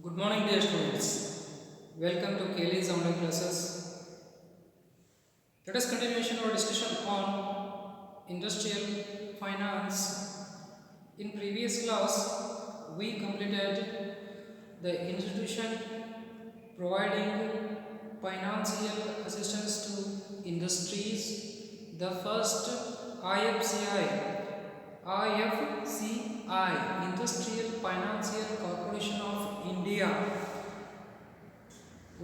Good morning, dear students. Welcome to Kelly's online classes. Let us continuation our discussion on industrial finance. In previous class, we completed the institution providing financial assistance to industries. The first IFCI, Industrial Financial Corporation of India,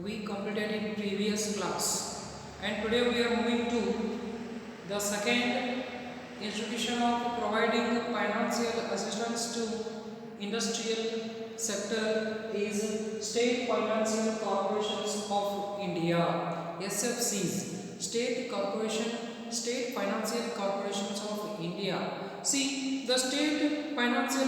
we completed in previous class, and today we are moving to the second institution of providing financial assistance to industrial sector is State Financial Corporations of India, SFCs, State Financial Corporations of India. See, the State Financial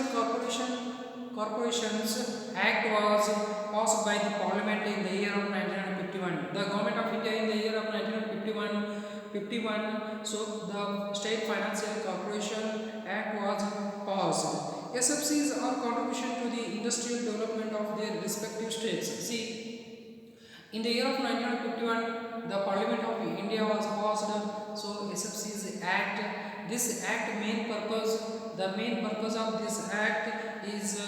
Corporations Act was passed by the Parliament in the year of 1951. The Government of India in the year of 1951, so the State Financial Corporation Act was passed. SFCs are contribution to the industrial development of their respective states. See, in the year of 1951, the Parliament of India was passed. So SFCs Act. This Act the main purpose of this Act is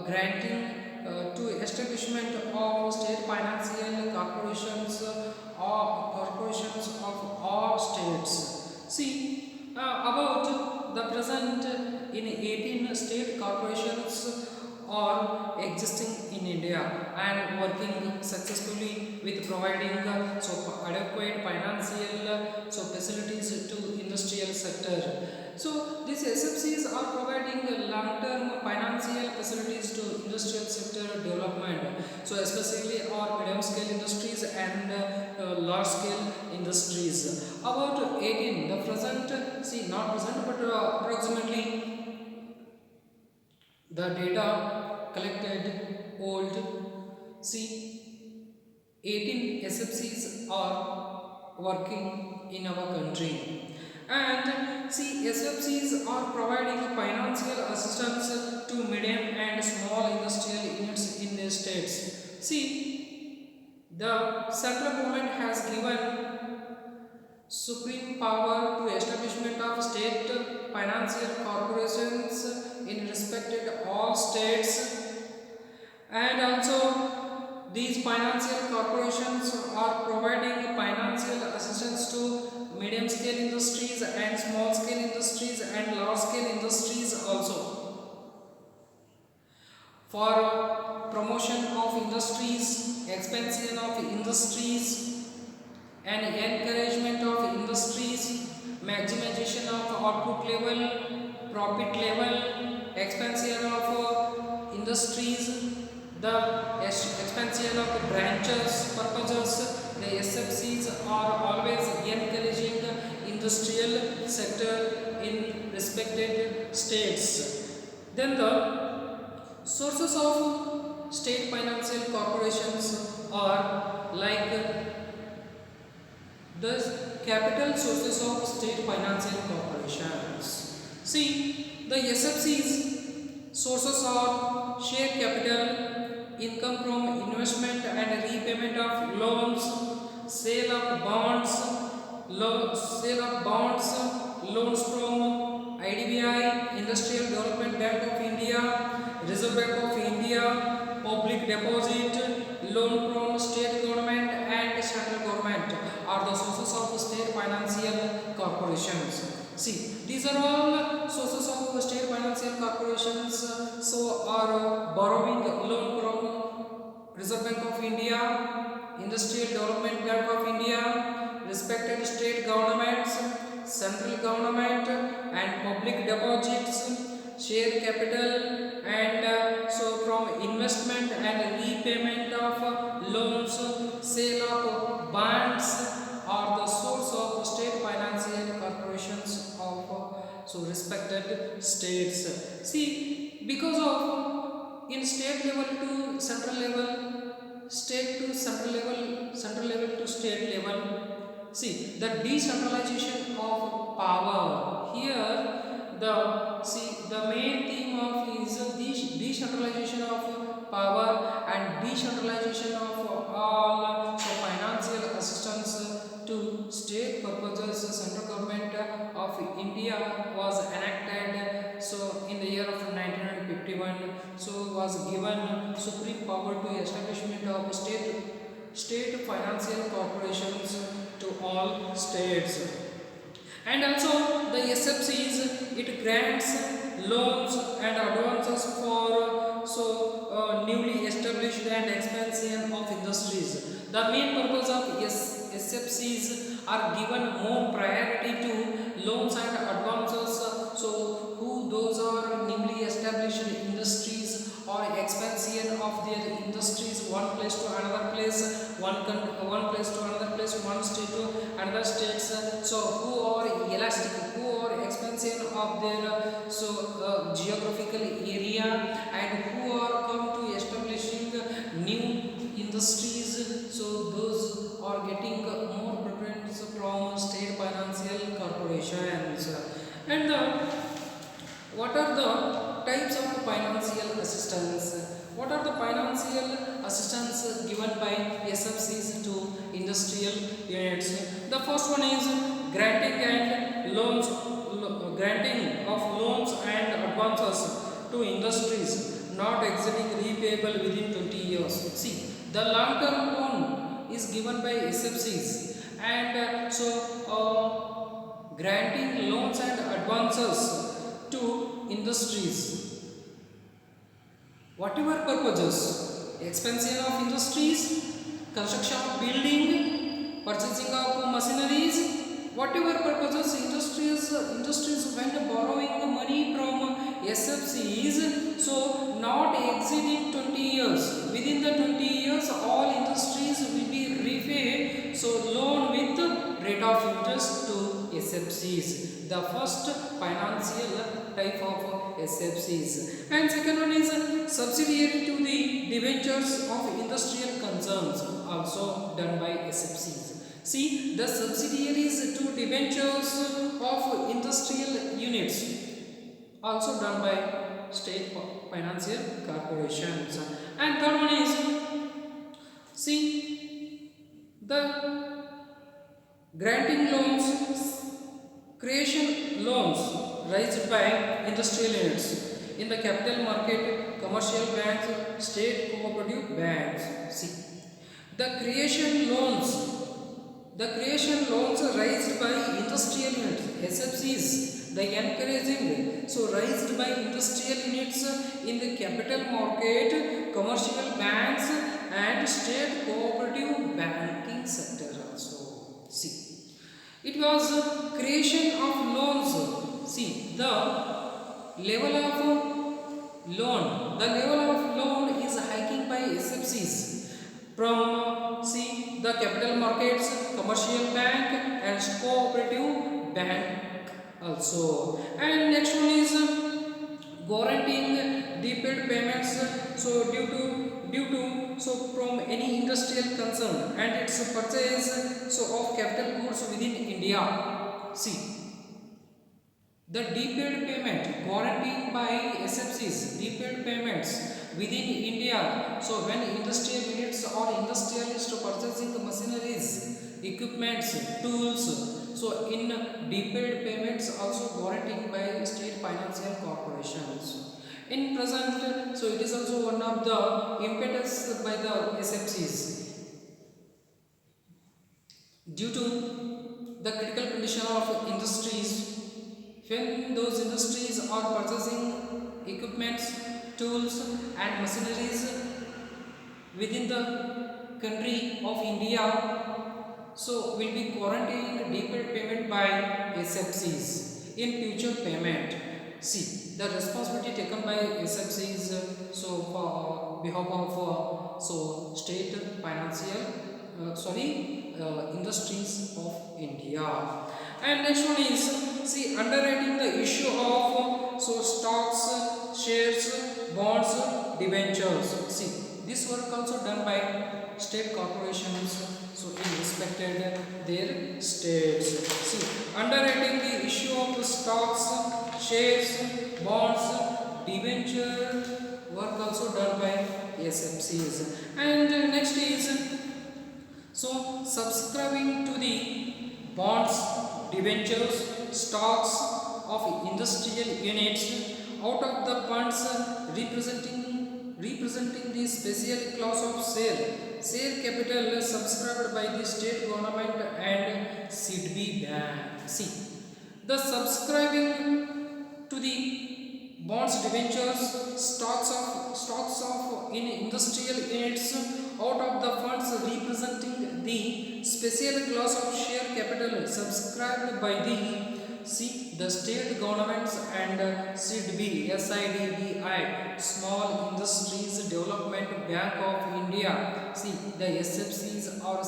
granting to establishment of state financial corporations or corporations of all states. See, about the present in 18 state corporations are existing in India and working successfully with providing adequate financial facilities to industrial sector. So these SFCs are providing long-term financial facilities to industrial sector development. So especially our medium-scale industries and large-scale industries. About 18, the present, see not present but approximately the data collected old. See, 18 SFCs are working in our country, and see, SFCs are providing financial assistance to medium and small industrial units in their states. See, the central government has given supreme power to establishment of state financial corporations in respected all states, and also these financial corporations are providing financial assistance to medium scale industries and small scale industries and large scale industries also for promotion of industries, expansion of industries, and encouragement of industries, maximization of output level, profit level, expansion of industries, the expansion of branches purposes. The SFCs are always encouraging the industrial sector in respected states. Then the sources of state financial corporations are like the capital sources of state financial corporations. See, the SFC's sources are share capital, income from investment and repayment of loans, sale of bonds, loans from IDBI, Industrial Development Bank of India, Reserve Bank of India, public deposit, loan from state government and central government are the sources of state financial corporations. See, these are all sources of state financial corporations. So, are borrowing loan from Reserve Bank of India, Industrial Development Bank of India, respected state governments, central government, and public deposits, share capital, and from investment and repayment of loans, sale of bonds are the source of state financial corporations of respected states. See, because of in state level to central level, state to central level, central level to state level. See, the decentralization of power here, the main theme of is decentralization of power and decentralization of all financial assistance to state purposes. Central government of India was enacted in the year of 1951, was given supreme power to establishment of state financial corporations to all states. And also the SFCs, it grants loans and advances for newly established and expansion of industries. The main purpose of SFCs are given more priority to loans and advances. Who those are newly established industries or expansion of their industries, one place to another place, one place to another place, one state to another states. Who are elastic, who are expansion of their geographical area, and who are come to establishing new industries. Those are getting more preference from state financial corporations. And what are the types of financial assistance? What are the financial assistance given by SFCs to industrial units? The first one is granting of loans and advances to industries not exceeding repayable within 20 years. See, the long-term loan is given by SFCs, and granting loans and advances to industries, whatever purposes: expansion of industries, construction of building, purchasing of machineries, whatever purposes industries when borrowing money from SFCs, not exceeding 20 years. Within the 20 years, all industries will be repaid, loan with rate of interest to SFCs. The first financial type of SFCs. And second one is subsidiary to the debentures of industrial concerns, also done by SFCs. See, the subsidiaries to debentures of industrial units, also done by state financial corporations. And third one is, see, the granting loans, creation loans raised by industrial units in the capital market, commercial banks, state cooperative banks. See, the creation loans raised by industrial units, SFCs, the encouraging, raised by industrial units in the capital market, commercial banks, and state cooperative banking sector also. See, it was creation of loans. See, the level of loan is hiking by SFCs from the capital markets, commercial bank, and cooperative bank also. And next one is guaranteeing deferred payments. Due to from any industrial concern and its purchase of capital goods within India. See, the deferred payment guaranteed by SFCs, deferred payments within India. When industrial units or industrialists purchasing machineries, equipments, tools, in deferred payments also guaranteed by state financial corporations. In present, it is also one of the impetus by the SFCs due to the critical condition of industries. When those industries are purchasing equipments, tools, and machineries within the country of India, will be guaranteeing deferred payment by SFCs in future payment. See, the responsibility taken by SFCs for behalf of state financial industries of India. And next one is underwriting the issue of stocks, shares, bonds, debentures. See, this work also done by state corporations in respected their states. See, underwriting the issue of stocks, shares, bonds, debenture work also done by SFCs. And next is subscribing to the bonds, debentures, stocks of industrial units out of the funds representing the special class of share capital subscribed by the state government and SIDBI bank. See, the subscribing to the bonds, debentures, stocks of in industrial units out of the funds representing the special class of share capital subscribed by the state governments and SIDBI, Small Industries Development Bank of India. See, the SFCs are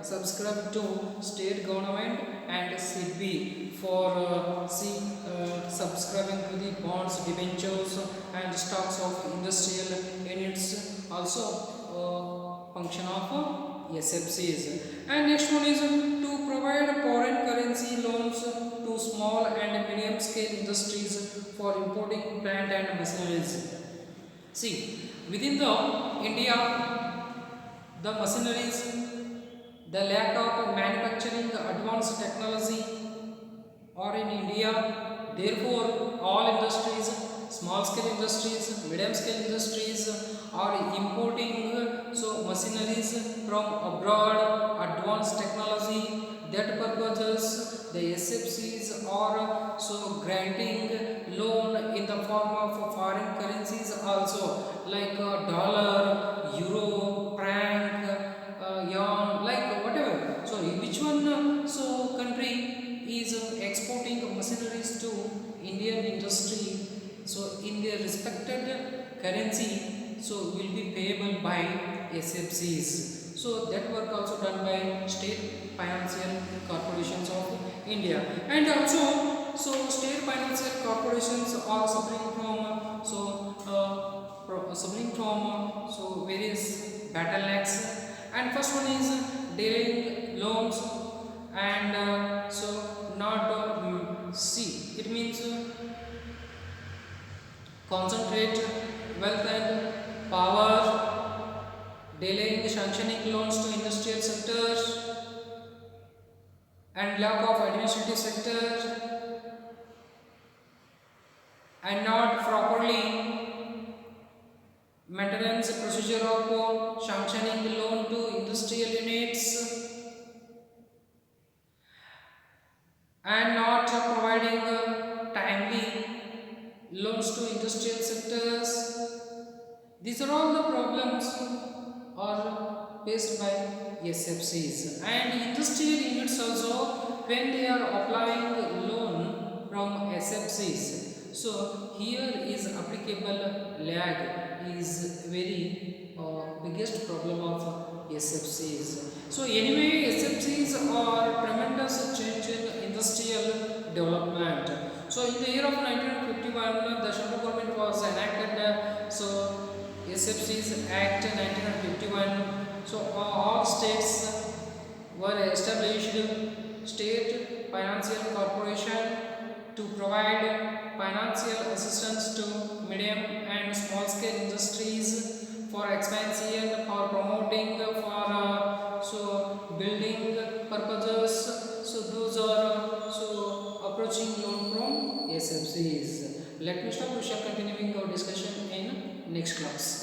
subscribed to state government and SIDBI for subscribing to the bonds, debentures and stocks of industrial units, also function of SFCs. And next one is to provide foreign currency loans to small and medium scale industries for importing plant and machineries. See, within the India, the machineries, the lack of manufacturing advanced technology are in India. Therefore, all industries, small scale industries, medium scale industries are importing machineries from abroad, advanced technology. That purposes the SFCs are granting loan in the form of foreign currencies also, like dollar, euro, franc, yuan, like whatever. So which one country is exporting machineries to Indian industry, so in their respected currency, so will be payable by SFCs. So that work also done by state financial corporations of India. And also state financial corporations are suffering from various bottlenecks. And first one is delaying loans and not see, it means concentrate wealth and power, delaying sanctioning loans to industrial sectors, and lack of administrative sector, and not properly maintenance procedure of sanctioning loan to industrial units, and not providing timely loans to industrial sectors. These are all the problems are faced by SFCs. And industrial units also, when they are applying loan from SFCs, so here is applicable lag is very biggest problem of SFCs. So anyway, SFCs are tremendous change in industrial development. So in the year of 1951, the central government was enacted SFCs Act 1951. So all states were established state financial corporation to provide financial assistance to medium and small scale industries for expansion, for promoting, for building purposes. So those are approaching loan from SFCs. Let me stop. We shall continuing our discussion in next class.